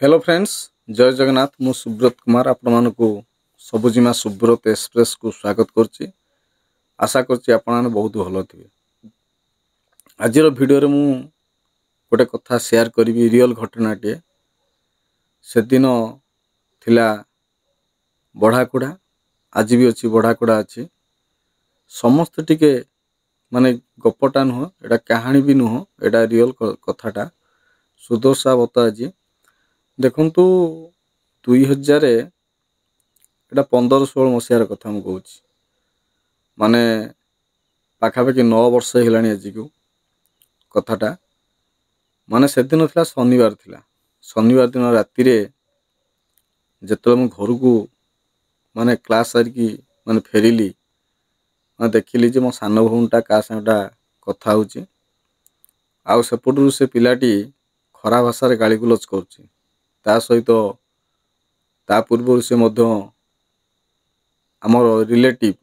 Hello friends, जय जगन्नाथ। मु सुब्रत कुमार आपण मानकु सबुजिमा सुब्रत एक्सप्रेस को स्वागत करछि। आशा करछि आपण माने बहुत भलो थिबे। आजिर वीडियो रे मु गोटे कथा शेयर करबी, रियल घटनाटे। से दिन थिला बढ़ाकुड़ा, आज भी अच्छी बढ़ाकुड़ा अच्छी। समस्त टिके माने गपटा नुह, एटा कहानी भी नुह, एटा रियल कथाटा। सुदर्शा बताजी देखंतु 2000 एटा 15-16 मसीहार कथा मु कहूँ। माने पाखापाखि 9 वर्ष हेलानी आज को कथाटा। माने से दिन थिला शनिवार थिला। शनिवार दिन राति रे जेतले मु घर को माने क्लास सारिकी माने फेरिली, मैं देखिली जे मो सान भौणटा का संगटा कथा होची। आउ सेपटू से पिलाटी खरा भाषा रे गाली गुलज करची। ता सहित ता पूर्व से मध्य आमर रिलेटिव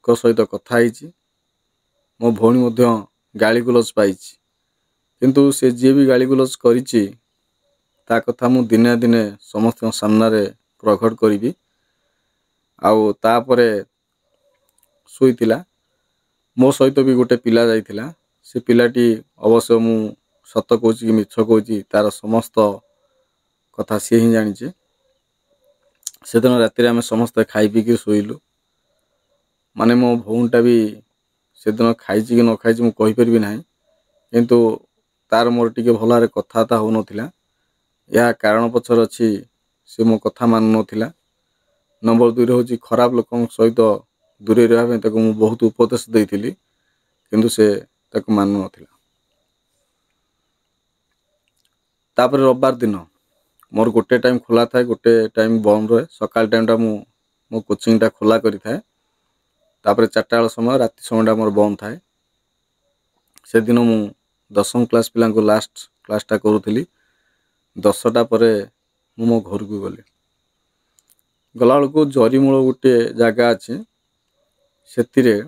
को सहित कथा होईची। मो भौणी मध्य गाली गुलज पाइची, किंतु से जे भी गाली गुलज करिची ता कथा मु दिने दिने समस्त सामना रे प्रकट करिबी। आउ तापरे सोईतिला मो सहित भी गोटे पिला जाइतिला। से पिलाटी अवश्य मु सत कहूची कि मिछ कहूची तार समस्त कथा सी ही जानी। से दिन राति आम समस्त खाई पी शोलु। माने मो भौणटा भी से दिन खाई कि न खाई मु कहि परिबि नाही, किंतु तार मोर टिके भलारे कथाता हो नथिला। या कारण पछर अछि से मो कथा मान नथिला। नंबर 2 रे होची खराब लोकन सहित दूरे रहबे ताको मु बहुत उपदेश देइथिली, किंतु से ताको मान नथिला। तापर रविवार दिन मोर गोटे टाइम खोला थाए, गोटे टाइम बंद रहे। सकाल टाइमटा मो कोचिंगटा खोला करी थाए। तापर 4टा बेला समय राति समयटा मोर बंद थाए। से दिन मु 10वीं क्लास पिला को लास्ट क्लासटा करूथिली। 10टा परे मो घर को गली। गला बेलू जरीमूल गोटे जगह अच्छी, से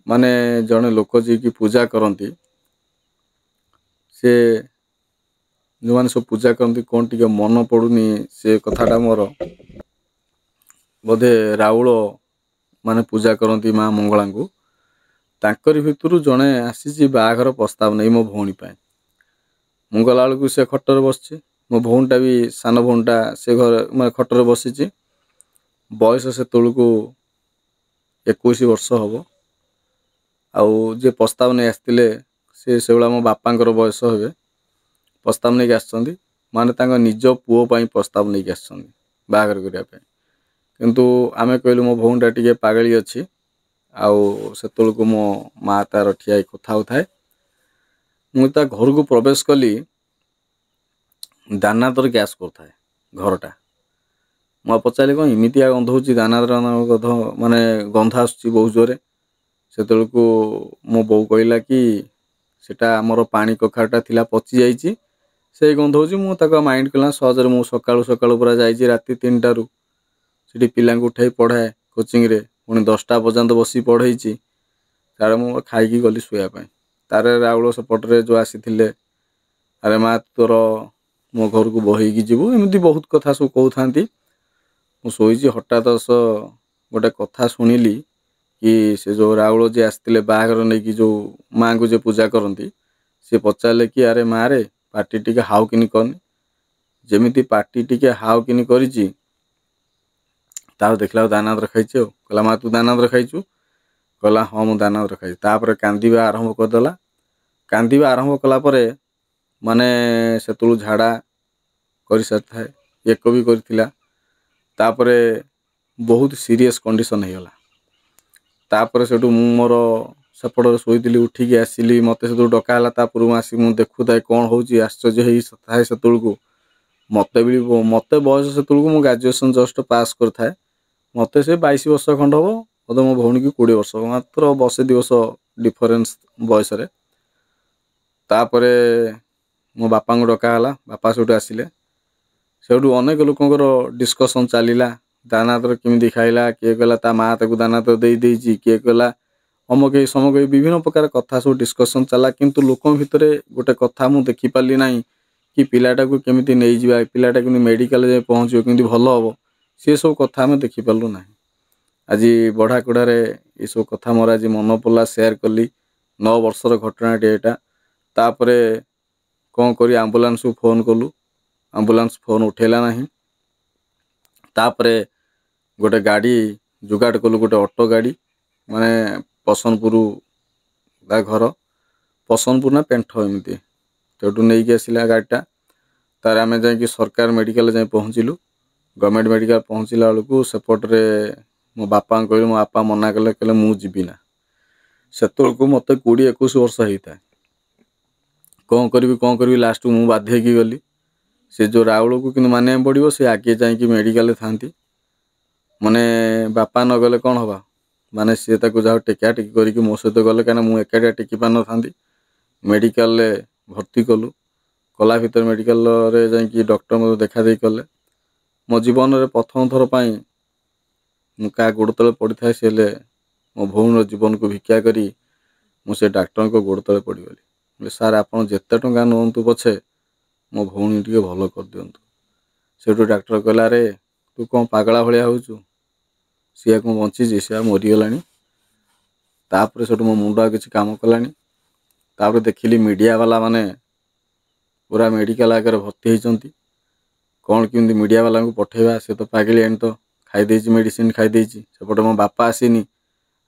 माने जड़े लोक जी की पूजा करती। से जो मैंने सब पूजा करती कौन टी मन पड़ूनी से कथाटा मोर बोधे राउल माने पूजा करती माँ मंगला को। तांकरी भितरु जड़े आसी बाघर प्रस्ताव नहीं मो भौणी पाए। मु गला बेलू से खटर बसची। मो भौणटा भी सान भौणटा से घर मैं खटर बसीची। बयस से तौलू 21 वर्ष हम। आउ जे प्रस्ताव नहीं आसते से मो बापांकर बयस हे प्रस्ताव नहीं आसछंदी। माने तांका निज पुओ पाई प्रस्ताव नहीं आसछंदी बाहागर करिया पे। किंतु आमे कहलु मो भौणटा टिके पागली अछि। आउ से तौलू मो माँ तार ठिया कथा होथाए। मु ता घर को प्रवेश कली, दानादर गैस करथाए घरटा। मु पचारि कौन इमितिया गंध होची दानादर गंध, माने गंध आसुची बहुत जोरे। से तौलू मो बो कहला कि सेटा आमर पानी कखाटा थिला पची जाइची, से गंध होची। मु ताका माइंड कला सहजरे मु सकाळु सकाळु पूरा जाइची राति 3टा रु सेठी पिला उठाई पढ़ाए कोचिंग रे। पुणी 10टा पर्यंत बसी पढ़ाईची। तारे मु खाइकी गली सोया पाए। तारे राउल सपटरे जो आसीथिले, अरे माँ तोर मो घर को बहीकी जीवु, एमती बहुत कथा सब कहउथांती। मु सोईची हठात गोटे कथा शुणिली कि से जो राउल जे आसते बाहागर नहीं कि जो माँ को जे पूजा करती, सी पचारे कि अरे माँ रे पार्टी टिके हाउ किनी करनी। जेमिति पार्टी टिके हाउ किनी करिची, तार देखला दानाद्र खाइची। कहला माँ तू दानाद्र खाइचु? कहला हाँ मु दानाद्र खाइची। तापर कांदीबा आरंभ करदेला। कांदीबा आरंभ कला परे माने से झाड़ा कर सारी थाए, एक भी करथिला। तापरे बहुत सीरियस कंडीशन हो गला। तापर सेठू मु मोर सेपट शोईली, उठिकी आसिली। मत से डकाला तापूर्व आसिक मु देखुए कौन होची। आश्चर्य हो से मत भी मत बयस से मु ग्रेजुएशन जस्ट पास कर थाए। मत से 22 वर्ष खंड हम, मत मो भौणी की 20 वर्ष, मात्र वर्षे 2 वर्ष डिफरेन्स बयस रे। तापरे मो बापा को डकाला। बापा से आसिले। सेठू अनेक लोकंर डिस्कसन चलीला। दानादर केमी खाइला, किए कहला ता माँ ताकू दानादर दे देइची, किए कहला अमक समक विभिन्न प्रकार कथा सब डिस्कसन चला। किंतु लोक भितर गोटे कथा मु देखी पाली नहीं कि पिलाटाକୁ କେମିତି ନେଇଯିବା, ପିଲାଟା କେମିତି ମେଡ଼ିକାଲ ଯାଇ ପହଞ୍ଚିବ, କେମିତି ଭଲ ହେବ, ସେସବୁ କଥା ଆମେ ଦେଖିପାରିଲୁ ନାହିଁ। ଆଜି ବଢ଼ାକୁଢ଼ାରେ ଏସବୁ କଥା ମୋର ଆଜି ମନେ ପଡ଼ିଲା, ସେୟାର କଲି। 9 ବର୍ଷର ଘଟଣାଟି ଏଇଟା। ତାପରେ କ'ଣ କରି ଆମ୍ବୁଲାନ୍ସକୁ ଫୋନ୍ କଲୁ, ଆମ୍ବୁଲାନ୍ସ ଫୋନ୍ ଉଠେଇଲା ନାହିଁ। ତାପରେ ଗୋଟେ ଗାଡ଼ି ଯୋଗାଡ଼ କଲୁ, ଗୋଟେ ଅଟୋ ଗାଡ଼ି, ମାନେ ପସନପୁର ତା ଘର, ପସନପୁର ନା ପେଣ୍ଠ ଏମିତି, ସେଇଠୁ ନେଇକି ଆସିଲା ଗାଡ଼ିଟା। ତାର ଆମେ ଯାଇକି ସରକାର ମେଡ଼ିକାଲ ଯାଇ ପହଞ୍ଚିଲୁ। ଗଭର୍ଣ୍ଣମେଣ୍ଟ ମେଡ଼ିକାଲ ପହଞ୍ଚିଲା ବେଳକୁ ସେପଟରେ ମୋ ବାପାଙ୍କୁ କହିଲି, ମୋ ବାପା ମନା କଲେ, କହିଲେ ମୁଁ ଯିବି ନା। ସେତେବେଳକୁ ମୋତେ 20-21 ବର୍ଷ ହେଇଥାଏ। କ'ଣ କରିବି ଲାଷ୍ଟକୁ ମୁଁ ବାଧ୍ୟ ହେଇକି ଗଲି। ସେ ଯେଉଁ ରାଉଳକୁ କିନ୍ତୁ ମାନିବାକୁ ପଡ଼ିବ, ସେ ଆଗେ ଯାଇକି ମେଡ଼ିକାଲରେ ଥାନ୍ତି। ମାନେ ବାପା ନ ଗଲେ କ'ଣ ହେବା, ମାନେ ସିଏ ତାକୁ ଯାହା ଟେକା ଟେକି କରିକି ମୋ ସହିତ ଗଲେ, କାହିଁକିନା ମୁଁ ଏକାଟିଆ ଟେକି ପାରିନଥାନ୍ତି। ମେଡ଼ିକାଲରେ ଭର୍ତ୍ତି କଲା ଭିତରେ ମେଡ଼ିକାଲରେ ଯାଇକି ଡକ୍ଟର ମୋତେ ଦେଖା ଦେଇ କଲେ। ମୋ ଜୀବନରେ ପ୍ରଥମ ଥର ପାଇଁ ମୁଁ କାହା ଗୋଡ଼ ତଳେ ପଡ଼ିଥାଏ, ସେ ହେଲେ ମୋ ଭଉଣୀର ଜୀବନକୁ ଭିକ୍ଷା କରି ମୁଁ ସେ ଡାକ୍ତରଙ୍କ ଗୋଡ଼ ତଳେ ପଡ଼ିଗଲି। ସାର୍ ଆପଣ ଯେତେ ଟଙ୍କା ନିଅନ୍ତୁ ପଛେ ମୋ ଭଉଣୀ ଟିକେ ଭଲ କରିଦିଅନ୍ତୁ। ସେଠୁ ଡାକ୍ତର କହିଲା, ଆରେ ତୁ କ'ଣ ପାଗଳା ଭଳିଆ ହେଉଛୁ, ସିଏ କ'ଣ ବଞ୍ଚିଛି, ସିଏ ମରିଗଲାଣି। ତାପରେ ସେଠୁ ମୋ ମୁଣ୍ଡ ଆଉ କିଛି କାମ କଲାଣି। ତାପରେ ଦେଖିଲି ମିଡ଼ିଆ ବାଲା ମାନେ ପୁରା ମେଡ଼ିକାଲ ଆଗରେ ଭର୍ତ୍ତି ହେଇଛନ୍ତି। କ'ଣ କେମିତି ମିଡ଼ିଆ ବାଲାଙ୍କୁ ପଠେଇବା, ସେ ତ ପାଗଳିଆଣି, ତ ଖାଇଦେଇଛି, ମେଡ଼ିସିନ ଖାଇଦେଇଛି। ସେପଟେ ମୋ ବାପା ଆସିନି,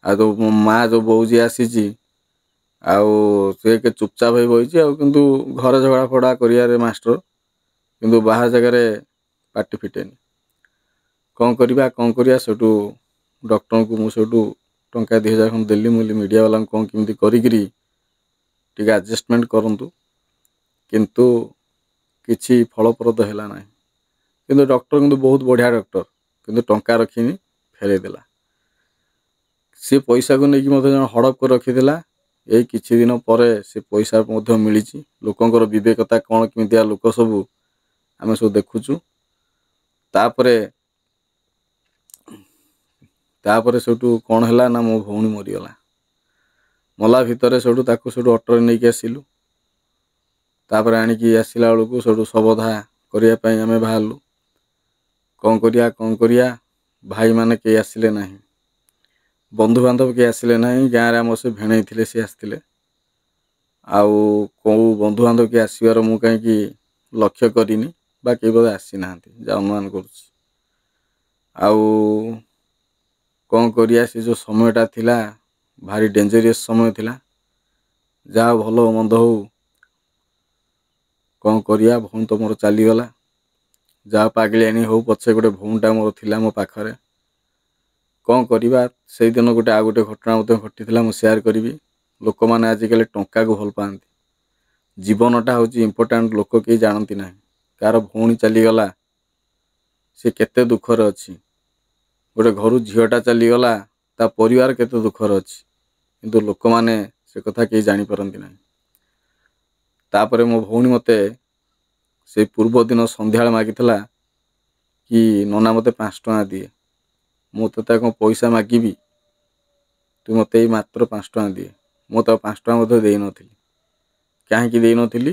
ଆଉ ମୋ ମା ଯେଉଁ ବୋଉ ଯିଏ ଆସିଛି, ଆଉ ସେ ଚୁପଚାପ ହେଇ ବହିଛି। ଆଉ କିନ୍ତୁ ଘରେ ଝଗଡ଼ା ଫଗଡ଼ା କରିବାରେ ମାଷ୍ଟର, କିନ୍ତୁ ବାହାର ଜାଗାରେ ପାଟି ଫିଟେନି। କ'ଣ କରିବା। ସେଠୁ ଡକ୍ଟରଙ୍କୁ ମୁଁ ସେଠୁ ଟଙ୍କା 2000 ଖଣ୍ଡେ ଦେଲି। ମୁଁ କହିଲି ମିଡ଼ିଆ ବାଲାଙ୍କୁ କ'ଣ କେମିତି କରିକିରି ଟିକେ ଆଡ଼ଜଷ୍ଟମେଣ୍ଟ କରନ୍ତୁ। କିନ୍ତୁ କିଛି ଫଳପ୍ରଦ ହେଲା ନାହିଁ। କିନ୍ତୁ ଡକ୍ଟର କିନ୍ତୁ ବହୁତ ବଢ଼ିଆ ଡକ୍ଟର, କିନ୍ତୁ ଟଙ୍କା ରଖିନି, ଫେରାଇ ଦେଲା। ସେ ପଇସାକୁ ନେଇକି ମଧ୍ୟ ଜଣେ ହଡ଼ପ କରି ରଖିଥିଲା। ଏଇ କିଛି ଦିନ ପରେ ସେ ପଇସା ମଧ୍ୟ ମିଳିଛି। ଲୋକଙ୍କର ବିବେକତା କ'ଣ କେମିତିଆ ଲୋକ ସବୁ ଆମେ ସବୁ ଦେଖୁଛୁ। ତାପରେ ସେଠୁ କ'ଣ ହେଲା ନା, ମୋ ଭଉଣୀ ମରିଗଲା। ମଲା ଭିତରେ ସେଠୁ ତାକୁ ସେଠୁ ଅଟୋରେ ନେଇକି ଆସିଲୁ। ତାପରେ ଆଣିକି ଆସିଲା ବେଳକୁ ସେଠୁ ଶବଦାହ କରିବା ପାଇଁ ଆମେ ବାହାରିଲୁ। କ'ଣ କରିବା, ଭାଇମାନେ କେହି ଆସିଲେ ନାହିଁ, ବନ୍ଧୁବାନ୍ଧବ କେହି ଆସିଲେ ନାହିଁ। ଗାଁରେ ଆମର ସେ ଭେଣେଇ ଥିଲେ, ସେ ଆସିଥିଲେ। ଆଉ କେଉଁ ବନ୍ଧୁବାନ୍ଧବ କିଏ ଆସିବାର ମୁଁ କାହିଁକି ଲକ୍ଷ୍ୟ କରିନି, ବା କେହି ବୋଧେ ଆସିନାହାନ୍ତି, ଯାହା ଅନୁମାନ କରୁଛି। ଆଉ କ'ଣ କରିବା, ସେ ଯେଉଁ ସମୟଟା ଥିଲା ଭାରି ଡେଞ୍ଜରିୟସ୍ ସମୟ ଥିଲା। ଯାହା ଭଲ ମନ୍ଦ ହଉ, କ'ଣ କରିବା, ଭଉଣୀ ତ ମୋର ଚାଲିଗଲା। ଯାହା ପାଗଳିଆଣି ହଉ ପଛେ ଗୋଟେ ଭଉଣୀଟା ମୋର ଥିଲା ମୋ ପାଖରେ। କ'ଣ କରିବା, ସେଇଦିନ ଆଉ ଗୋଟେ ଘଟଣା ମଧ୍ୟ ଘଟିଥିଲା, ମୁଁ ସେୟାର କରିବି। ଲୋକମାନେ ଆଜିକାଲି ଟଙ୍କାକୁ ଭଲ ପାଆନ୍ତି, ଜୀବନଟା ହେଉଛି ଇମ୍ପୋର୍ଟାଣ୍ଟ, ଲୋକ କେହି ଜାଣନ୍ତି ନାହିଁ। କାହାର ଭଉଣୀ ଚାଲିଗଲା, ସେ କେତେ ଦୁଃଖରେ ଅଛି। ଗୋଟେ ଘରୁ ଝିଅଟା ଚାଲିଗଲା, ତା ପରିବାର କେତେ ଦୁଃଖରେ ଅଛି, କିନ୍ତୁ ଲୋକମାନେ ସେ କଥା କେହି ଜାଣିପାରନ୍ତି ନାହିଁ। ତାପରେ ମୋ ଭଉଣୀ ମୋତେ ସେଇ ପୂର୍ବ ଦିନ ସନ୍ଧ୍ୟାବେଳେ ମାଗିଥିଲା କି ନନା ମୋତେ 5 ଟଙ୍କା ଦିଏ। ମୁଁ ତୋତେ କ'ଣ ପଇସା ମାଗିବି, ତୁ ମୋତେ ଏଇ ମାତ୍ର 5 ଟଙ୍କା ଦିଏ। ମୁଁ ତାକୁ 5 ଟଙ୍କା ମଧ୍ୟ ଦେଇନଥିଲି। କାହିଁକି ଦେଇନଥିଲି,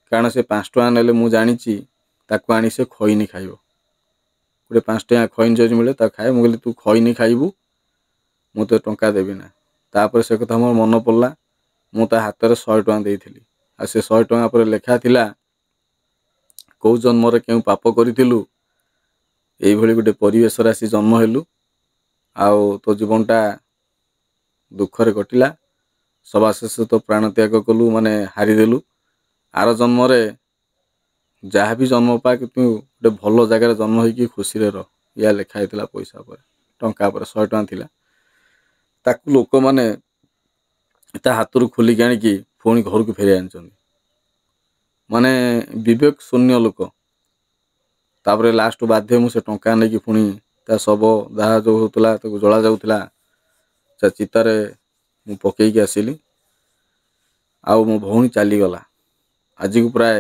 କାରଣ ସେ 5 ଟଙ୍କା ନେଲେ ମୁଁ ଜାଣିଛି ତାକୁ ଆଣି ସେ ଖଇନି ଖାଇବ। ଗୋଟେ 5 ଟଙ୍କା ଖଇନି ଯଦି ମିଳେ ତାକୁ ଖାଏ। ମୁଁ କହିଲି ତୁ ଖଇନି ଖାଇବୁ, ମୁଁ ତୋତେ ଟଙ୍କା ଦେବି ନା। ତାପରେ ସେ କଥା ମୋର ମନେ ପଡ଼ିଲା, ମୁଁ ତା ହାତରେ 100 ଟଙ୍କା ଦେଇଥିଲି। ଆଉ ସେ 100 ଟଙ୍କା ପରେ ଲେଖା ଥିଲା, କେଉଁ ଜନ୍ମରେ କେଉଁ ପାପ କରିଥିଲୁ, ଏଇଭଳି ଗୋଟେ ପରିବେଶରେ ଆସି ଜନ୍ମ ହେଲୁ, ଆଉ ତୋ ଜୀବନଟା ଦୁଃଖରେ କଟିଲା। ସବା ଶେଷ ତ ପ୍ରାଣ ତ୍ୟାଗ କଲୁ, ମାନେ ହାରିଦେଲୁ। ଆର ଜନ୍ମରେ ଯାହା ବି ଜନ୍ମ ପା, କିନ୍ତୁ ଗୋଟେ ଭଲ ଜାଗାରେ ଜନ୍ମ ହେଇକି ଖୁସିରେ ରହ। ୟା ଲେଖା ହେଇଥିଲା ପଇସା ଉପରେ, ଟଙ୍କା ଉପରେ 100 ଟଙ୍କା ଥିଲା। ତାକୁ ଲୋକମାନେ ତା ହାତରୁ ଖୋଲିକି ଆଣିକି ପୁଣି ଘରକୁ ଫେରାଇ ଆଣିଛନ୍ତି, ମାନେ ବିବେକ ଶୂନ୍ୟ ଲୋକ। ତାପରେ ଲାଷ୍ଟ ବାଧ୍ୟ ମୁଁ ସେ ଟଙ୍କା ନେଇକି ପୁଣି ତା ଶବ ଦାହ ଯେଉଁ ହେଉଥିଲା, ତାକୁ ଜଳା ଯାଉଥିଲା, ତା ଚିତାରେ ମୁଁ ପକେଇକି ଆସିଲି। ଆଉ ମୋ ଭଉଣୀ ଚାଲିଗଲା। ଆଜିକୁ ପ୍ରାୟ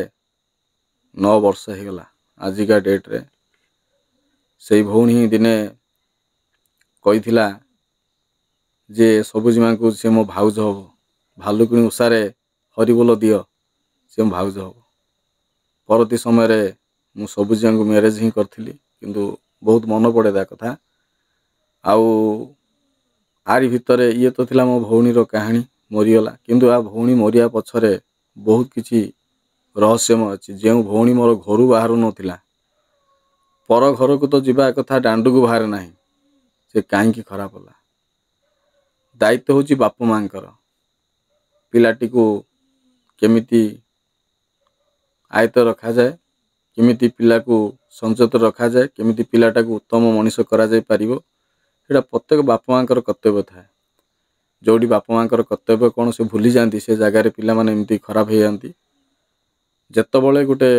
9 ବର୍ଷ ହେଇଗଲା। ଆଜିକା ଡେଟ୍ରେ ସେଇ ଭଉଣୀ ହିଁ ଦିନେ କହିଥିଲା ଯେ ସବୁଜିମାଙ୍କୁ ସେ ମୋ ଭାଉଜ ହେବ। ଭାଲୁକୁଣି ଓଷାରେ ହରିବୋଲ ଦିଅ, ସେ ମୋ ଭାଉଜ ହେବ। ପରବର୍ତ୍ତୀ ସମୟରେ ମୁଁ ସବୁ ଝିଅଙ୍କୁ ମ୍ୟାରେଜ୍ ହିଁ କରିଥିଲି, କିନ୍ତୁ ବହୁତ ମନେ ପଡ଼େ ତା କଥା। ଆଉ ଆରି ଭିତରେ ଇଏ ତ ଥିଲା ମୋ ଭଉଣୀର କାହାଣୀ, ମରିଗଲା। କିନ୍ତୁ ଆ ଭଉଣୀ ମରିବା ପଛରେ ବହୁତ କିଛି ରହସ୍ୟମୟ ଅଛି। ଯେଉଁ ଭଉଣୀ ମୋର ଘରୁ ବାହାରୁ ନଥିଲା, ପର ଘରକୁ ତ ଯିବା କଥା ଦାଣ୍ଡକୁ ବାହାରେ ନାହିଁ, ସେ କାହିଁକି ଖରାପ ହେଲା? ଦାୟିତ୍ୱ ହେଉଛି ବାପା ମାଙ୍କର। ପିଲାଟିକୁ କେମିତି ଆୟତ୍ତ ରଖାଯାଏ, କେମିତି ପିଲାକୁ ସଂଯତ ରଖାଯାଏ, କେମିତି ପିଲାଟାକୁ ଉତ୍ତମ ମଣିଷ କରାଯାଇପାରିବ, ସେଇଟା ପ୍ରତ୍ୟେକ ବାପା ମାଙ୍କର କର୍ତ୍ତବ୍ୟ ଥାଏ। ଯେଉଁଠି ବାପା ମାଙ୍କର କର୍ତ୍ତବ୍ୟ କ'ଣ ସେ ଭୁଲିଯାଆନ୍ତି, ସେ ଜାଗାରେ ପିଲାମାନେ ଏମିତି ଖରାପ ହେଇଯାଆନ୍ତି। ଯେତେବେଳେ ଗୋଟେ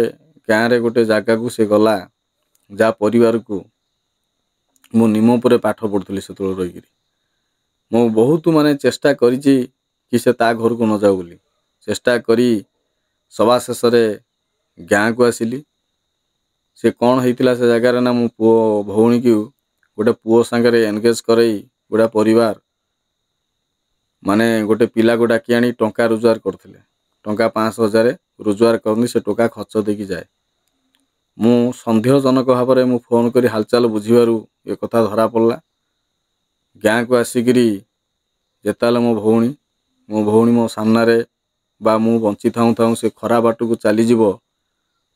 ଗାଁରେ ଗୋଟେ ଜାଗାକୁ ସେ ଗଲା, ଯାହା ପରିବାରକୁ ମୁଁ ନିମପୁରରେ ପାଠ ପଢ଼ୁଥିଲି ସେତେବେଳେ ରହିକିରି, ମୁଁ ବହୁତ ଚେଷ୍ଟା କରିଛି କି ସେ ତା ଘରକୁ ନ ଯାଉ ବୋଲି। ଚେଷ୍ଟା କରି ସବା ଶେଷରେ ଗାଁକୁ ଆସିଲି। ସେ କ'ଣ ହେଇଥିଲା ସେ ଜାଗାରେ ନା, ମୁଁ ଭଉଣୀକୁ ଗୋଟେ ପୁଅ ସାଙ୍ଗରେ ଏନଗେଜ୍ କରେଇ ଗୋଟେ ପରିବାର ଗୋଟେ ପିଲାକୁ ଡାକି ଆଣି ଟଙ୍କା ରୋଜଗାର କରୁଥିଲେ। ଟଙ୍କା 500-1000 ରୋଜଗାର କରନ୍ତି, ସେ ଟଙ୍କା ଖର୍ଚ୍ଚ ଦେଇକି ଯାଏ। ମୁଁ ସନ୍ଦେହଜନକ ଭାବରେ ମୁଁ ଫୋନ୍ କରି ହାଲଚାଲ ବୁଝିବାରୁ ଏ କଥା ଧରା ପଡ଼ିଲା। ଗାଁକୁ ଆସିକିରି ଯେତେବେଳେ ମୋ ଭଉଣୀ ମୋ ସାମ୍ନାରେ ବା ମୁଁ ବଞ୍ଚି ଥାଉଁ ଥାଉଁ ସେ ଖରାପ ବାଟକୁ ଚାଲିଯିବ,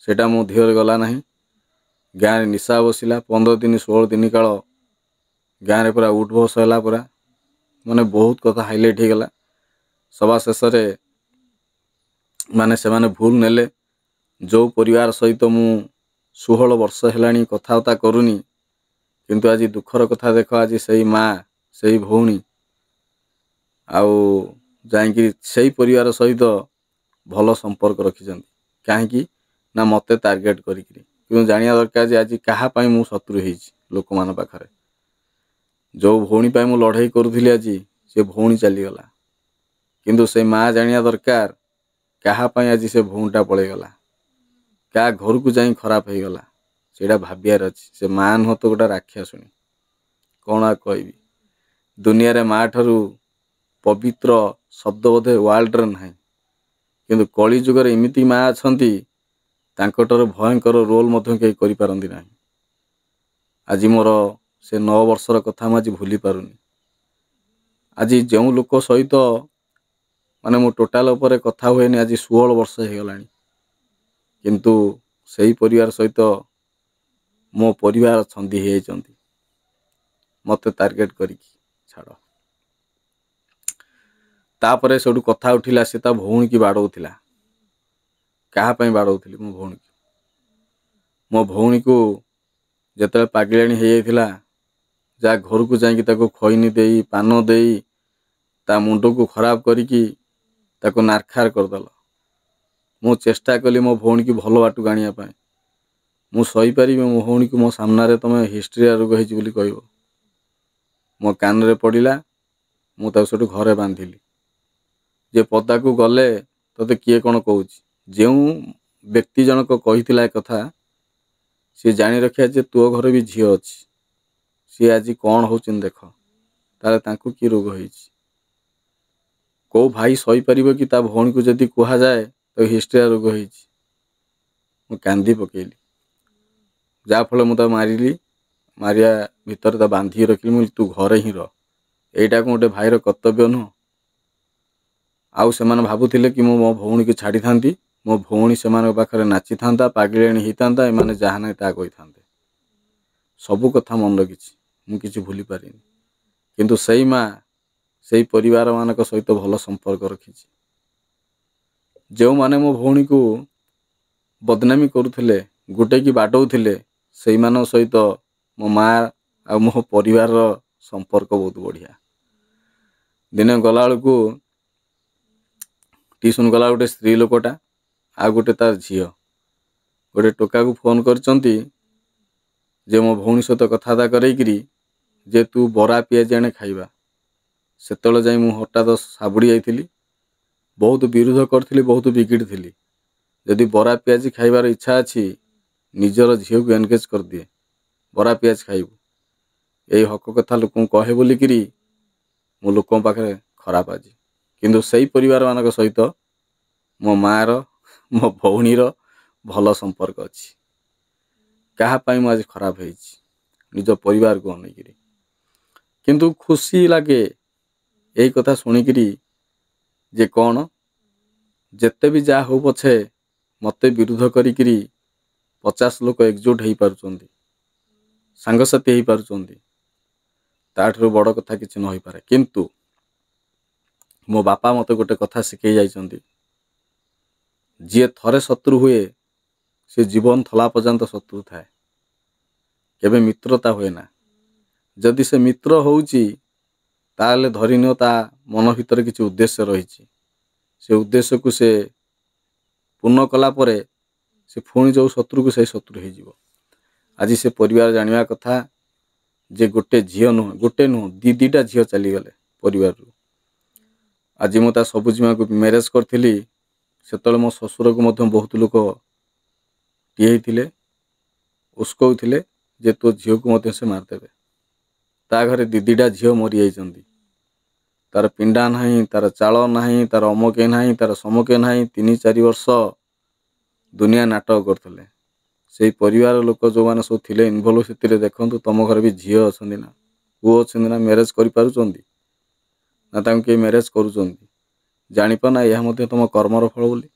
ସେଇଟା ମୋ ଦେହରେ ଗଲା ନାହିଁ। ଗାଁରେ ନିଶା ବସିଲା। 15 ଦିନ 16 ଦିନ କାଳ ଗାଁରେ ପୁରା ଉଠ ବସ ହେଲା। ପୁରା ବହୁତ କଥା ହାଇଲାଇଟ୍ ହେଇଗଲା। ସବା ଶେଷରେ ସେମାନେ ଭୁଲ ନେଲେ। ଯେଉଁ ପରିବାର ସହିତ ମୁଁ 16 ବର୍ଷ ହେଲାଣି କଥାବାର୍ତ୍ତା କରୁନି, କିନ୍ତୁ ଆଜି ଦୁଃଖର କଥା ଦେଖ, ଆଜି ସେଇ ମା, ସେଇ ଭଉଣୀ ଆଉ ଯାଇକି ସେଇ ପରିବାର ସହିତ ଭଲ ସମ୍ପର୍କ ରଖିଛନ୍ତି। କାହିଁକି ନା ମୋତେ ଟାର୍ଗେଟ୍ କରିକିରି। କିନ୍ତୁ ଜାଣିବା ଦରକାର ଯେ ଆଜି କାହା ପାଇଁ ମୁଁ ଶତ୍ରୁ ହେଇଛି ଲୋକମାନଙ୍କ ପାଖରେ। ଯେଉଁ ଭଉଣୀ ପାଇଁ ମୁଁ ଲଢ଼େଇ କରୁଥିଲି, ଆଜି ସେ ଭଉଣୀ ଚାଲିଗଲା। କିନ୍ତୁ ସେ ମା ଜାଣିବା ଦରକାର କାହା ପାଇଁ ଆଜି ସେ ଭଉଣୀଟା ପଳେଇଗଲା, କାହା ଘରକୁ ଯାଇ ଖରାପ ହେଇଗଲା, ସେଇଟା ଭାବିବାର ଅଛି। ସେ ମା ନୁହଁ ତ ଗୋଟେ ରାକ୍ଷାସୁଣୀ। କ'ଣ ଆଉ କହିବି? ଦୁନିଆରେ ମା ଠାରୁ ପବିତ୍ର ଶବ୍ଦ ବୋଧେ ୱାର୍ଲଡରେ ନାହିଁ। କିନ୍ତୁ କଳି ଯୁଗରେ ଏମିତି ମା ଅଛନ୍ତି, ତାଙ୍କଠାରୁ ଭୟଙ୍କର ରୋଲ୍ ମଧ୍ୟ କେହି କରିପାରନ୍ତି ନାହିଁ। ଆଜି ମୋର ସେ 9 ବର୍ଷର କଥା ମୁଁ ଆଜି ଭୁଲି ପାରୁନି। ଆଜି ଯେଉଁ ଲୋକ ସହିତ ମୁଁ ଟୋଟାଲ ଉପରେ କଥା ହୁଏନି, ଆଜି 16 ବର୍ଷ ହେଇଗଲାଣି। କିନ୍ତୁ ସେଇ ପରିବାର ସହିତ ମୋ ପରିବାର ଛନ୍ଦି ହେଇଯାଇଛନ୍ତି ମୋତେ ଟାର୍ଗେଟ୍ କରିକି। ଛାଡ଼। ତାପରେ ସେଠୁ କଥା ଉଠିଲା, ସେ ତା ଭଉଣୀକି ବାଡ଼ଉଥିଲା। କାହା ପାଇଁ ବାଡ଼ଉଥିଲି? ମୋ ଭଉଣୀକୁ। ମୋ ଭଉଣୀକୁ ଯେତେବେଳେ ପାଗିଲାଣି ହେଇଯାଇଥିଲା, ଯାହା ଘରକୁ ଯାଇକି ତାକୁ ଖଇନି ଦେଇ, ପାନ ଦେଇ, ତା ମୁଣ୍ଡକୁ ଖରାପ କରିକି ତାକୁ ନାରଖାର କରିଦେଲ। ମୁଁ ଚେଷ୍ଟା କଲି ମୋ ଭଉଣୀକୁ ଭଲ ବାଟକୁ ଆଣିବା ପାଇଁ। ମୁଁ ସହିପାରିବି ମୋ ଭଉଣୀକୁ ମୋ ସାମ୍ନାରେ ତୁମେ ହିଷ୍ଟ୍ରିଆ ରୋଗ ହେଇଛି ବୋଲି କହିବ? ମୋ କାନରେ ପଡ଼ିଲା। ମୁଁ ତାକୁ ସେଠୁ ଘରେ ବାନ୍ଧିଲି। ଯେ ପଦାକୁ ଗଲେ ତୋତେ କିଏ କ'ଣ କହୁଛି। ଯେଉଁ ବ୍ୟକ୍ତି ଜଣକ କହିଥିଲା ଏ କଥା, ସିଏ ଜାଣି ରଖିବା ଯେ ତୋ ଘରେ ବି ଝିଅ ଅଛି। ସିଏ ଆଜି କ'ଣ ହେଉଛନ୍ତି ଦେଖ, ତାହେଲେ ତାଙ୍କୁ କି ରୋଗ ହେଇଛି। କେଉଁ ଭାଇ ସହିପାରିବ କି ତା ଭଉଣୀକୁ ଯଦି କୁହାଯାଏ ତାକୁ ହିଷ୍ଟ୍ରିଆ ରୋଗ ହେଇଛି? ମୁଁ କାନ୍ଦି ପକେଇଲି। ଯାହାଫଳରେ ମୁଁ ତାକୁ ମାରିଲି। ମାରିବା ଭିତରେ ତାକୁ ବାନ୍ଧିକି ରଖିଲି। ମୁଁ ତୁ ଘରେ ହିଁ ରହ। ଏଇଟା କ'ଣ ଗୋଟେ ଭାଇର କର୍ତ୍ତବ୍ୟ ନୁହଁ? ଆଉ ସେମାନେ ଭାବୁଥିଲେ କି ମୁଁ ମୋ ଭଉଣୀକୁ ଛାଡ଼ିଥାନ୍ତି, ମୋ ଭଉଣୀ ସେମାନଙ୍କ ପାଖରେ ନାଚିଥାନ୍ତା, ପାଗିଳିଆଣି ହେଇଥାନ୍ତା, ଏମାନେ ଯାହା ନାହିଁ ତାହା କହିଥାନ୍ତେ। ସବୁ କଥା ମନେ ରଖିଛି, ମୁଁ କିଛି ଭୁଲି ପାରିନି। କିନ୍ତୁ ସେଇ ମା ସେଇ ପରିବାରମାନଙ୍କ ସହିତ ଭଲ ସମ୍ପର୍କ ରଖିଛି। ଯେଉଁମାନେ ମୋ ଭଉଣୀକୁ ବଦନାମୀ କରୁଥିଲେ, ଗୋଟେଇକି ବାଡ଼ଉଥିଲେ, ସେଇମାନଙ୍କ ସହିତ ମୋ ମା ଆଉ ମୋ ପରିବାରର ସମ୍ପର୍କ ବହୁତ ବଢ଼ିଆ। ଦିନେ ଗଲାବେଳକୁ ଟ୍ୟୁସନ୍ ଗଲା ଗୋଟେ ସ୍ତ୍ରୀ ଲୋକଟା, ଆଉ ଗୋଟେ ତାର ଝିଅ ଗୋଟେ ଟୋକାକୁ ଫୋନ୍ କରିଛନ୍ତି ଯେ ମୋ ଭଉଣୀ ସହିତ କଥାବାର୍ତ୍ତା କରେଇକିରି ଯେ ତୁ ବରା ପିଆଜି ଆଣେ ଖାଇବା। ସେତେବେଳେ ଯାଇ ମୁଁ ହଠାତ୍ ସାବୁଡ଼ି ଯାଇଥିଲି। ବହୁତ ବିରୋଧ କରିଥିଲି, ବହୁତ ବିଗିଡ଼ିଥିଲି। ଯଦି ବରା ପିଆଜି ଖାଇବାର ଇଚ୍ଛା ଅଛି, ନିଜର ଝିଅକୁ ଏନଗେଜ୍ କରିଦିଏ, ବରା ପିଆଜି ଖାଇବୁ। ଏଇ ହକ କଥା ଲୋକଙ୍କୁ କହେ ବୋଲିକିରି ମୁଁ ଲୋକଙ୍କ ପାଖରେ ଖରାପ ଆଜି। କିନ୍ତୁ ସେଇ ପରିବାରମାନଙ୍କ ସହିତ ମୋ ମାଆର, ମୋ ଭଉଣୀର, ଭଲ ସମ୍ପର୍କ ଅଛି। କାହା ପାଇଁ ମୁଁ ଆଜି ଖରାପ ହେଇଛି ନିଜ ପରିବାରକୁ ଅନେଇକିରି। କିନ୍ତୁ ଖୁସି ଲାଗେ ଏଇ କଥା ଶୁଣିକିରି ଯେ କ'ଣ ଯେତେ ବି ଯାହା ହଉ ପଛେ ମୋତେ ବିରୋଧ କରିକିରି 50 ଲୋକ ଏକଜୁଟ ହେଇପାରୁଛନ୍ତି, ସାଙ୍ଗସାଥି ହେଇପାରୁଛନ୍ତି, ତାଠାରୁ ବଡ଼ କଥା କିଛି ନ ହେଇପାରେ। କିନ୍ତୁ ମୋ ବାପା ମୋତେ ଗୋଟେ କଥା ଶିଖେଇ ଯାଇଛନ୍ତି, ଯିଏ ଥରେ ଶତ୍ରୁ ହୁଏ ସେ ଜୀବନ ଥଲା ପର୍ଯ୍ୟନ୍ତ ଶତ୍ରୁ ଥାଏ, କେବେ ମିତ୍ରତା ହୁଏ ନା। ଯଦି ସେ ମିତ୍ର ହେଉଛି ତାହେଲେ ଧରିନିଅ ତା ମନ ଭିତରେ କିଛି ଉଦ୍ଦେଶ୍ୟ ରହିଛି, ସେ ଉଦ୍ଦେଶ୍ୟକୁ ସେ ପୂର୍ଣ୍ଣ କଲା ପରେ ସେ ପୁଣି ଯେଉଁ ଶତ୍ରୁକୁ ସେଇ ଶତ୍ରୁ ହେଇଯିବ। ଆଜି ସେ ପରିବାର ଜାଣିବା କଥା ଯେ ଗୋଟେ ଝିଅ ନୁହଁ, ଗୋଟେ ନୁହଁ, ଦିଟା ଝିଅ ଚାଲିଗଲେ ପରିବାରରୁ। ଆଜି ମୁଁ ତା ସବୁ ଝିଅକୁ ମ୍ୟାରେଜ୍ କରିଥିଲି, ସେତେବେଳେ ମୋ ଶ୍ୱଶୁରକୁ ମଧ୍ୟ ବହୁତ ଲୋକ ଟିଏଇଥିଲେ, ଉସ୍କଉଥିଲେ ଯେ ତୋ ଝିଅକୁ ମଧ୍ୟ ସେ ମାରିଦେବେ। ତା ଘରେ ଦିଟା ଝିଅ ମରିଯାଇଛନ୍ତି, ତାର ପିଣ୍ଡା ନାହିଁ, ତାର ଚାଳ ନାହିଁ, ତାର ଅମକେ ନାହିଁ, ତାର ସମକେ ନାହିଁ। 3-4 ବର୍ଷ ଦୁନିଆ ନାଟକ କରୁଥିଲେ। ସେଇ ପରିବାର ଲୋକ ଯେଉଁମାନେ ସବୁ ଥିଲେ ଇନଭଲ୍ଭ ସେଥିରେ, ଦେଖନ୍ତୁ ତମ ଘରେ ବି ଝିଅ ଅଛନ୍ତି ନା, ପୁଅ ଅଛନ୍ତି ନା, ମ୍ୟାରେଜ୍ କରିପାରୁଛନ୍ତି ନା ତାଙ୍କୁ କେହି ମ୍ୟାରେଜ୍ କରୁଛନ୍ତି? ଜାଣିପାରୁନା ଏହା ମଧ୍ୟ ତୁମ କର୍ମର ଫଳ ବୋଲି।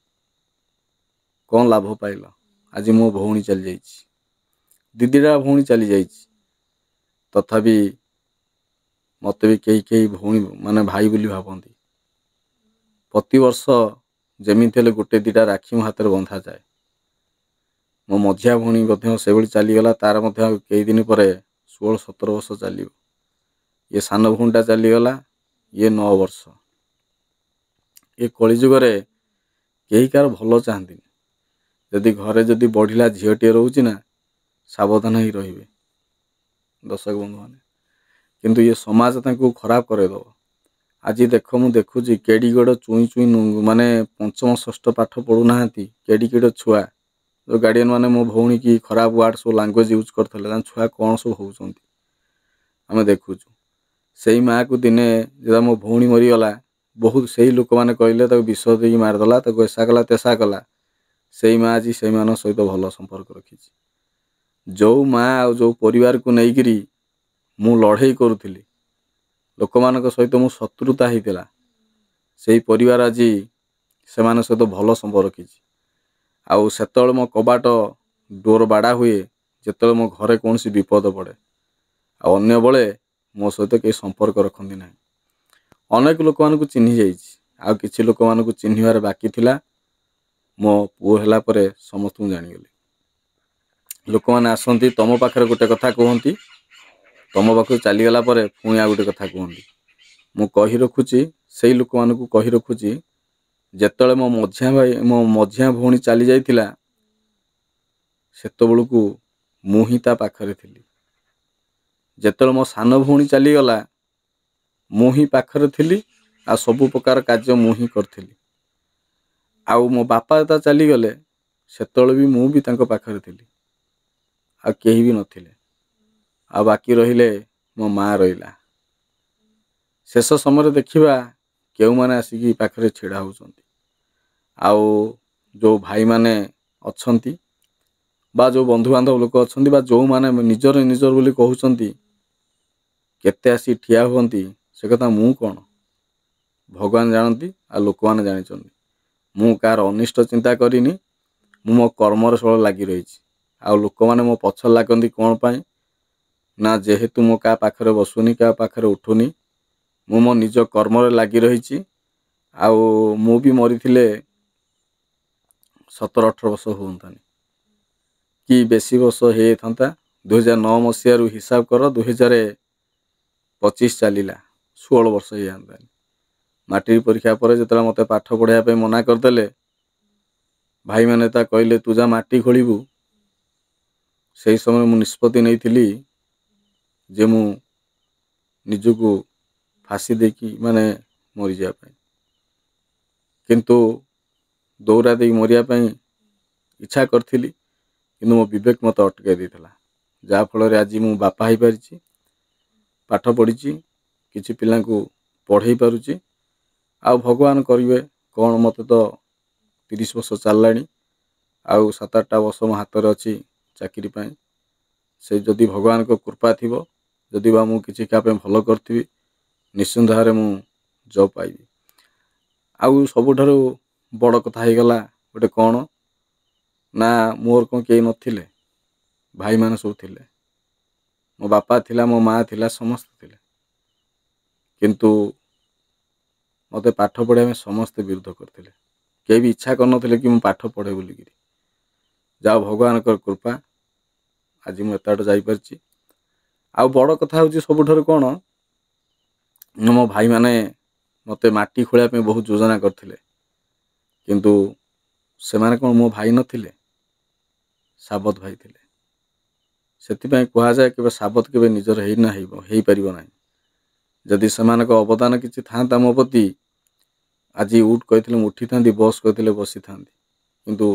କ'ଣ ଲାଭ ପାଇଲ? ଆଜି ମୋ ଭଉଣୀ ଚାଲିଯାଇଛି, ଦିଟା ଭଉଣୀ ଚାଲିଯାଇଛି, ତଥାପି ମୋତେ ବି କେହି ଭଉଣୀ ମାନେ ଭାଇ ବୋଲି ଭାବନ୍ତି। ପ୍ରତିବର୍ଷ ଯେମିତି ହେଲେ ଗୋଟେ ଦିଟା ରାକ୍ଷୀ ମୋ ହାତରେ ବନ୍ଧାଯାଏ। ମୋ ମଝିଆ ଭଉଣୀ ମଧ୍ୟ ସେଭଳି ଚାଲିଗଲା, ତାର ମଧ୍ୟ ଆଉ କେଇ ଦିନ ପରେ 16-17 ବର୍ଷ ଚାଲିବ। ଇଏ ସାନ ଭଉଣୀଟା ଚାଲିଗଲା, ଇଏ 9 ବର୍ଷ। ଏ କଳିଯୁଗରେ କେହି କାହାର ଭଲ ଚାହାନ୍ତିନି। ଯଦି ଘରେ ଯଦି ବଢ଼ିଲା ଝିଅଟିଏ ରହୁଛି ନା, ସାବଧାନ ହେଇ ରହିବେ ଦର୍ଶକ ବନ୍ଧୁମାନେ। କିନ୍ତୁ ଇଏ ସମାଜ ତାଙ୍କୁ ଖରାପ କରେଇଦେବ। ଆଜି ଦେଖ, ମୁଁ ଦେଖୁଛି କେଡ଼ି ଗୋଡ଼ ଚୁଇଁ ମାନେ 5ମ 6ଠ ପାଠ ପଢ଼ୁନାହାନ୍ତି, କେଡ଼ି କେଡ଼ ଛୁଆ, ଯେଉଁ ଗାର୍ଡ଼ିଆନ୍ ମାନେ ମୋ ଭଉଣୀ କି ଖରାପ ୱାର୍ଡ଼ ସବୁ ଲାଙ୍ଗୁଏଜ୍ ୟୁଜ୍ କରିଥିଲେ, ତାଙ୍କ ଛୁଆ କ'ଣ ସବୁ ହେଉଛନ୍ତି ଆମେ ଦେଖୁଛୁ। ସେଇ ମାଆକୁ ଦିନେ ଯେତେବେଳେ ମୋ ଭଉଣୀ ମରିଗଲା, ବହୁତ ସେଇ ଲୋକମାନେ କହିଲେ ତାକୁ ବିଷ ଦେଇକି ମାରିଦେଲା, ତାକୁ ଏସା କଲା ତେସା କଲା। ସେଇ ମାଆ ଆଜି ସେଇମାନଙ୍କ ସହିତ ଭଲ ସମ୍ପର୍କ ରଖିଛି। ଯେଉଁ ମାଆ ଆଉ ଯେଉଁ ପରିବାରକୁ ନେଇକିରି ମୁଁ ଲଢ଼େଇ କରୁଥିଲି, ଲୋକମାନଙ୍କ ସହିତ ମୁଁ ଶତ୍ରୁତା ହେଇଥିଲା, ସେଇ ପରିବାର ଆଜି ସେମାନଙ୍କ ସହିତ ଭଲ ସମ୍ପର୍କ ରଖିଛି। ଆଉ ସେତେବେଳେ ମୋ କବାଟ ଡୋର ବାଡ଼ା ହୁଏ ଯେତେବେଳେ ମୋ ଘରେ କୌଣସି ବିପଦ ପଡ଼େ। ଆଉ ଅନ୍ୟ ବେଳେ ମୋ ସହିତ କେହି ସମ୍ପର୍କ ରଖନ୍ତି ନାହିଁ। ଅନେକ ଲୋକମାନଙ୍କୁ ଚିହ୍ନି ଯାଇଛି, ଆଉ କିଛି ଲୋକମାନଙ୍କୁ ଚିହ୍ନିବାରେ ବାକି ଥିଲା। ମୋ ପୁଅ ହେଲା ପରେ ସମସ୍ତଙ୍କୁ ଜାଣିଗଲି। ଲୋକମାନେ ଆସନ୍ତି, ତମ ପାଖରେ ଗୋଟେ କଥା କୁହନ୍ତି, ତମ ପାଖରୁ ଚାଲିଗଲା ପରେ ପୁଣି ଆଉ ଗୋଟେ କଥା କୁହନ୍ତି। ମୁଁ କହି ରଖୁଛି, ସେଇ ଲୋକମାନଙ୍କୁ କହି ରଖୁଛି, ଯେତେବେଳେ ମୋ ମଝିଆ ଭଉଣୀ ଚାଲି ଯାଇଥିଲା, ସେତେବେଳକୁ ମୁଁ ହିଁ ତା ପାଖରେ ଥିଲି। ଯେତେବେଳେ ମୋ ସାନ ଭଉଣୀ ଚାଲିଗଲା, ମୁଁ ହିଁ ପାଖରେ ଥିଲି, ଆଉ ସବୁ ପ୍ରକାର କାର୍ଯ୍ୟ ମୁଁ ହିଁ କରିଥିଲି। ଆଉ ମୋ ବାପା ଯେତେବେଳେ ଚାଲିଗଲେ, ସେତେବେଳେ ବି ମୁଁ ବି ତାଙ୍କ ପାଖରେ ଥିଲି, ଆଉ କେହି ବି ନଥିଲେ। ଆଉ ବାକି ରହିଲେ ମୋ ମା' ରହିଲା। ଶେଷ ସମୟରେ ଦେଖିବା କେଉଁମାନେ ଆସିକି ପାଖରେ ଛିଡ଼ା ହେଉଛନ୍ତି। ଆଉ ଯେଉଁ ଭାଇମାନେ ଅଛନ୍ତି ବା ଯେଉଁ ବନ୍ଧୁବାନ୍ଧବ ଲୋକ ଅଛନ୍ତି ବା ଯେଉଁମାନେ ନିଜର ବୋଲି କହୁଛନ୍ତି, କେତେ ଆସି ଠିଆ ହୁଅନ୍ତି ସେ କଥା ମୁଁ କ'ଣ, ଭଗବାନ ଜାଣନ୍ତି ଆଉ ଲୋକମାନେ ଜାଣିଛନ୍ତି। ମୁଁ କାହାର ଅନିଷ୍ଟ ଚିନ୍ତା କରିନି, ମୁଁ ମୋ କର୍ମର ସହ ଲାଗି ରହିଛି। ଆଉ ଲୋକମାନେ ମୋ ପଛ ଲାଗନ୍ତି କ'ଣ ପାଇଁ ନା, ଯେହେତୁ ମୁଁ କାହା ପାଖରେ ବସୁନି, କାହା ପାଖରେ ଉଠୁନି, ମୁଁ ମୋ ନିଜ କର୍ମରେ ଲାଗି ରହିଛି। ଆଉ ମୁଁ ବି ମରିଥିଲେ 17-18 ବର୍ଷ ହୁଅନ୍ତାନି କି ବେଶୀ ବର୍ଷ ହେଇଯାଇଥାନ୍ତା। 2009 ମସିହାରୁ ହିସାବ କର, 2025 ଚାଲିଲା, 16 ବର୍ଷ ହେଇଯାଆନ୍ତାନି। ମାଟ୍ରିକ ପରୀକ୍ଷା ପରେ ଯେତେବେଳେ ମୋତେ ପାଠ ପଢ଼ାଇବା ପାଇଁ ମନା କରିଦେଲେ, ଭାଇମାନେ ତା କହିଲେ ତୁ ଯା ମାଟି ଖୋଳିବୁ, ସେହି ସମୟରେ ମୁଁ ନିଷ୍ପତ୍ତି ନେଇଥିଲି ଯେ ମୁଁ ନିଜକୁ ଫାଶୀ ଦେଇକି ମାନେ ମରିଯିବା ପାଇଁ। କିନ୍ତୁ ଦୌରା ଦେଇକି ମରିବା ପାଇଁ ଇଚ୍ଛା କରିଥିଲି, କିନ୍ତୁ ମୋ ବିବେକ ମୋତେ ଅଟକାଇ ଦେଇଥିଲା। ଯାହାଫଳରେ ଆଜି ମୁଁ ବାପା ହେଇପାରିଛି, ପାଠ ପଢ଼ିଛି, କିଛି ପିଲାଙ୍କୁ ପଢ଼େଇ ପାରୁଛି। ଆଉ ଭଗବାନ କରିବେ କ'ଣ, ମୋତେ ତ 30 ବର୍ଷ ଚାଲିଲାଣି, ଆଉ 7-8ଟା ବର୍ଷ ମୋ ହାତରେ ଅଛି ଚାକିରି ପାଇଁ। ସେ ଯଦି ଭଗବାନଙ୍କ କୃପା ଥିବ, ଯଦି ବା ମୁଁ କିଛି କାହା ପାଇଁ ଭଲ କରିଥିବି, ନିଶ୍ଚିନ୍ତ ଭାବରେ ମୁଁ ଜବ୍ ପାଇବି। ଆଉ ସବୁଠାରୁ ବଡ଼ କଥା ହେଇଗଲା ଗୋଟେ କ'ଣ ନା, ମୋର କ'ଣ କେହି ନଥିଲେ, ଭାଇମାନେ ସବୁ ଥିଲେ, ମୋ ବାପା ଥିଲା, ମୋ ମା ଥିଲା, ସମସ୍ତେ ଥିଲେ, କିନ୍ତୁ ମୋତେ ପାଠ ପଢ଼ିବା ପାଇଁ ସମସ୍ତେ ବିରୋଧ କରିଥିଲେ। କେହି ବି ଇଚ୍ଛା କରିନଥିଲେ କି ମୁଁ ପାଠ ପଢ଼େ ବୋଲିକିରି। ଯାହା ଭଗବାନଙ୍କର କୃପା ଆଜି ମୁଁ ଏତେ ବାଟ ଯାଇପାରିଛି। ଆଉ ବଡ଼ କଥା ହେଉଛି ସବୁଠାରୁ କ'ଣ, ମୋ ଭାଇମାନେ ମୋତେ ମାଟି ଖୋଳିବା ପାଇଁ ବହୁତ ଯୋଜନା କରିଥିଲେ, କିନ୍ତୁ ସେମାନେ କ'ଣ ମୋ ଭାଇ ନଥିଲେ, ସାବତ ଭାଇ ଥିଲେ। ସେଥିପାଇଁ କୁହାଯାଏ କେବେ ସାବତ କେବେ ନିଜର ହେଇପାରିବ ନାହିଁ। ଯଦି ସେମାନଙ୍କ ଅବଦାନ କିଛି ଥାନ୍ତା ମୋ ପ୍ରତି, ଆଜି ଉଠ କହିଥିଲେ ମୁଁ ଉଠିଥାନ୍ତି, ବସ୍ କହିଥିଲେ ବସିଥାନ୍ତି। କିନ୍ତୁ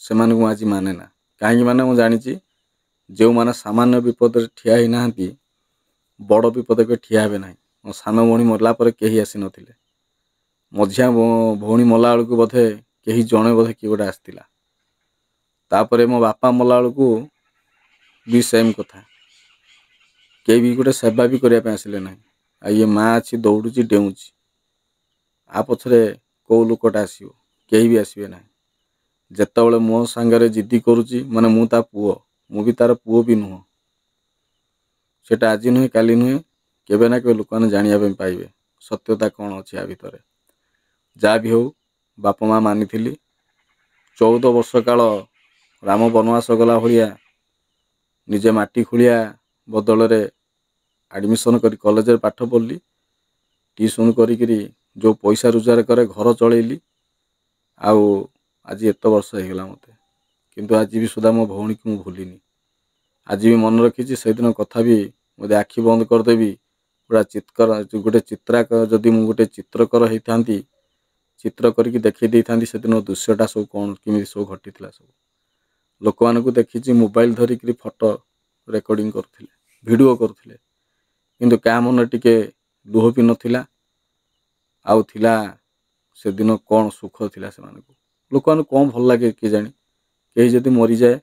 ସେମାନଙ୍କୁ ମୁଁ ଆଜି ମାନେ ନା। କାହିଁକି ମାନେ ମୁଁ ଜାଣିଛି, ଯେଉଁମାନେ ସାମାନ୍ୟ ବିପଦରେ ଠିଆ ହେଇନାହାନ୍ତି, ବଡ଼ ବିପଦ କେବେ ଠିଆ ହେବେ ନାହିଁ। ମୋ ସାନ ଭଉଣୀ ମରିଲା ପରେ କେହି ଆସିନଥିଲେ, ମଝିଆ ଭଉଣୀ ମଲା ବେଳକୁ ବୋଧେ କେହି ଜଣେ ବୋଧେ କିଏ ଗୋଟେ ଆସିଥିଲା, ତାପରେ ମୋ ବାପା ମଲା ବେଳକୁ ବି ସେମ୍ କଥା, କେହି ବି ଗୋଟେ ସେବା ବି କରିବା ପାଇଁ ଆସିଲେ ନାହିଁ। ଆଉ ଇଏ ମା ଅଛି ଦୌଡ଼ୁଛି ଡେଉଁଛି, ଆ ପଛରେ କେଉଁ ଲୋକଟା ଆସିବ, କେହି ବି ଆସିବେ ନାହିଁ। ଯେତେବେଳେ ମୋ ସାଙ୍ଗରେ ଜିଦି କରୁଛି, ମାନେ ମୁଁ ତା ପୁଅ, ମୁଁ ବି ତାର ପୁଅ ବି ନୁହଁ, ସେଟା ଆଜି ନୁହେଁ କାଲି ନୁହେଁ, କେବେ ନା କେବେ ଲୋକମାନେ ଜାଣିବା ପାଇଁ ପାଇବେ ସତ୍ୟତା କ'ଣ ଅଛି ଆ ଭିତରେ। ଯାହା ବି ହେଉ, ବାପା ମା ମାନିଥିଲି। 14 ବର୍ଷ କାଳ ରାମ ବନବାସ ଗଲା ଭଳିଆ ନିଜେ ମାଟି ଖୋଳିଆ ବଦଳରେ ଆଡ଼ମିସନ୍ କରି କଲେଜରେ ପାଠ ପଢ଼ିଲି। ଟ୍ୟୁସନ୍ କରିକିରି ଯେଉଁ ପଇସା ରୋଜଗାର କରେ ଘର ଚଳେଇଲି। ଆଉ ଆଜି ଏତେ ବର୍ଷ ହେଇଗଲା ମୋତେ, କିନ୍ତୁ ଆଜି ବି ସୁଦ୍ଧା ମୋ ଭଉଣୀକୁ ମୁଁ ଭୁଲିନି। ଆଜି ବି ମନେ ରଖିଛି, ସେଦିନ କଥା ବି ଯଦି ଆଖି ବନ୍ଦ କରିଦେବି, ଗୋଟେ ଯଦି ମୁଁ ଗୋଟେ ଚିତ୍ରକର ହେଇଥାନ୍ତି, ଚିତ୍ର କରିକି ଦେଖେଇ ଦେଇଥାନ୍ତି ସେଦିନ ଦୃଶ୍ୟଟା ସବୁ କ'ଣ କେମିତି ସବୁ ଘଟିଥିଲା। ସବୁ ଲୋକମାନଙ୍କୁ ଦେଖିଛି ମୋବାଇଲ ଧରିକିରି ଫଟୋ ରେକର୍ଡ଼ିଂ କରୁଥିଲେ, ଭିଡ଼ିଓ କରୁଥିଲେ, କିନ୍ତୁ କାହା ମନରେ ଟିକେ ଲୁହ ବି ନଥିଲା। ଆଉ ଥିଲା ସେଦିନ କ'ଣ ସୁଖ ଥିଲା ସେମାନଙ୍କୁ। ଲୋକମାନଙ୍କୁ କ'ଣ ଭଲ ଲାଗେ କେଜାଣି, କେହି ଯଦି ମରିଯାଏ,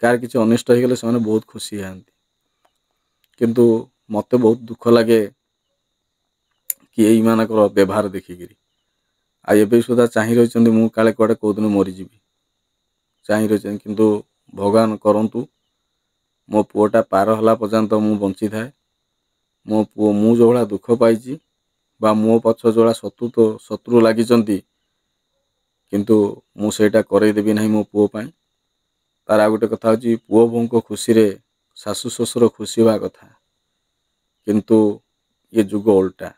କାହାର କିଛି ଅନିଷ୍ଟ ହେଇଗଲେ ସେମାନେ ବହୁତ ଖୁସି ହେଇଯାଆନ୍ତି, କିନ୍ତୁ ମୋତେ ବହୁତ ଦୁଃଖ ଲାଗେ କି ଏଇମାନଙ୍କର ବ୍ୟବହାର ଦେଖିକିରି। ଆଉ ଏବେ ସୁଦ୍ଧା ଚାହିଁ ରହିଛନ୍ତି ମୁଁ କାଳେ କୁଆଡ଼େ କେଉଁଦିନ ମରିଯିବି, ଚାହିଁ ରହିଛନ୍ତି। କିନ୍ତୁ ଭଗବାନ କରନ୍ତୁ ମୋ ପୁଅଟା ପାର ହେଲା ପର୍ଯ୍ୟନ୍ତ ମୁଁ ବଞ୍ଚିଥାଏ। ମୋ ପୁଅ, ମୁଁ ଯେଉଁଭଳିଆ ଦୁଃଖ ପାଇଛି ବା ମୋ ପଛ ଯେଉଁଭଳିଆ ଶତ୍ରୁ ଲାଗିଛନ୍ତି, କିନ୍ତୁ ମୁଁ ସେଇଟା କରେଇଦେବି ନାହିଁ ମୋ ପୁଅ ପାଇଁ। ତାର ଆଉ ଗୋଟେ କଥା ହେଉଛି, ପୁଅ ବୋଉଙ୍କ ଖୁସିରେ ଶାଶୁ ଶ୍ୱଶୁର ଖୁସି ହେବା କଥା, କିନ୍ତୁ ଏ ଯୁଗ ଓଲଟା।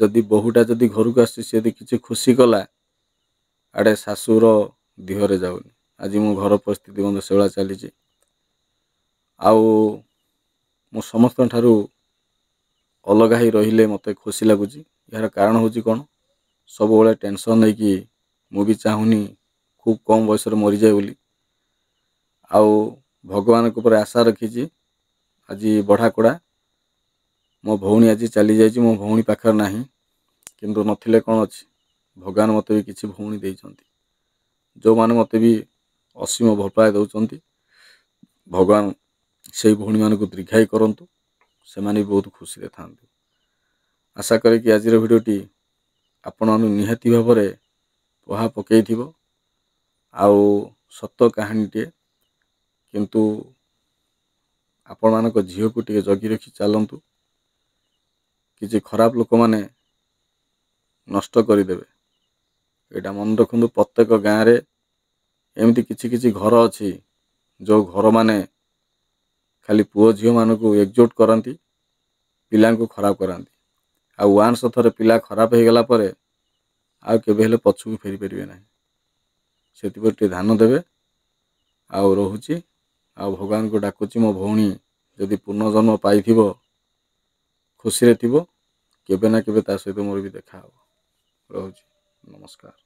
ଯଦି ବୋହୂଟା ଯଦି ଘରକୁ ଆସୁଛି, ସେ ଯଦି କିଛି ଖୁସି କଲା, ଆଡ଼େ ଶାଶୁର ଦିହରେ ଯାଉନି। ଆଜି ମୋ ଘର ପରିସ୍ଥିତି ମଧ୍ୟ ସେଇଭଳିଆ ଚାଲିଛି। ଆଉ ମୁଁ ସମସ୍ତଙ୍କ ଠାରୁ ଅଲଗା ହେଇ ରହିଲେ ମୋତେ ଖୁସି ଲାଗୁଛି। ଏହାର କାରଣ ହେଉଛି କ'ଣ, ସବୁବେଳେ ଟେନସନ୍ ନେଇକି ମୁଁ ବି ଚାହୁଁନି ଖୁବ୍ କମ୍ ବୟସରେ ମରିଯାଏ ବୋଲି। ଆଉ ଭଗବାନଙ୍କ ଉପରେ ଆଶା ରଖିଛି। ଆଜି ବଢ଼ାକୁଡ଼ା ମୋ ଭଉଣୀ ଆଜି ଚାଲିଯାଇଛି, ମୋ ଭଉଣୀ ପାଖରେ ନାହିଁ, କିନ୍ତୁ ନଥିଲେ କ'ଣ ଅଛି, ଭଗବାନ ମୋତେ ବି କିଛି ଭଉଣୀ ଦେଇଛନ୍ତି, ଯେଉଁମାନେ ମୋତେ ବି ଅସୀମ ଭଲ ପାଇବା ଦେଉଛନ୍ତି। ଭଗବାନ ସେଇ ଭଉଣୀମାନଙ୍କୁ ଦୀର୍ଘାୟୁ କରନ୍ତୁ, ସେମାନେ ବି ବହୁତ ଖୁସିରେ ଥାଆନ୍ତୁ। ଆଶା କରେ କି ଆଜିର ଭିଡ଼ିଓଟି ଆପଣମାନଙ୍କୁ ନିହାତି ଭାବରେ ପ୍ରଭାବ ପକାଇଥିବ। ଆଉ ସତ କାହାଣୀଟିଏ, କିନ୍ତୁ ଆପଣମାନଙ୍କ ଝିଅକୁ ଟିକେ ଜଗି ରଖି ଚାଲନ୍ତୁ। କିଛି ଖରାପ ଲୋକମାନେ ନଷ୍ଟ କରିଦେବେ, ଏଇଟା ମନେ ରଖନ୍ତୁ। ପ୍ରତ୍ୟେକ ଗାଁରେ ଏମିତି କିଛି କିଛି ଘର ଅଛି, ଯେଉଁ ଘରମାନେ ଖାଲି ପୁଅ ଝିଅମାନଙ୍କୁ ଏକଜୁଟ କରନ୍ତି, ପିଲାଙ୍କୁ ଖରାପ କରାନ୍ତି। ଆଉ ୱାନ୍ସ ଥରେ ପିଲା ଖରାପ ହେଇଗଲା ପରେ ଆଉ କେବେ ହେଲେ ପଛକୁ ଫେରି ପାରିବେ ନାହିଁ। ସେଥିପ୍ରତି ଟିକେ ଧ୍ୟାନ ଦେବେ। ଆଉ ରହୁଛି, ଆଉ ଭଗବାନଙ୍କୁ ଡାକୁଛି ମୋ ଭଉଣୀ ଯଦି ପୁନର୍ଜନ୍ମ ପାଇଥିବ, ଖୁସିରେ ଥିବ, କେବେ ନା କେବେ ତା ସହିତ ମୋର ବି ଦେଖା ହେବ। ରହୁଛି, ନମସ୍କାର।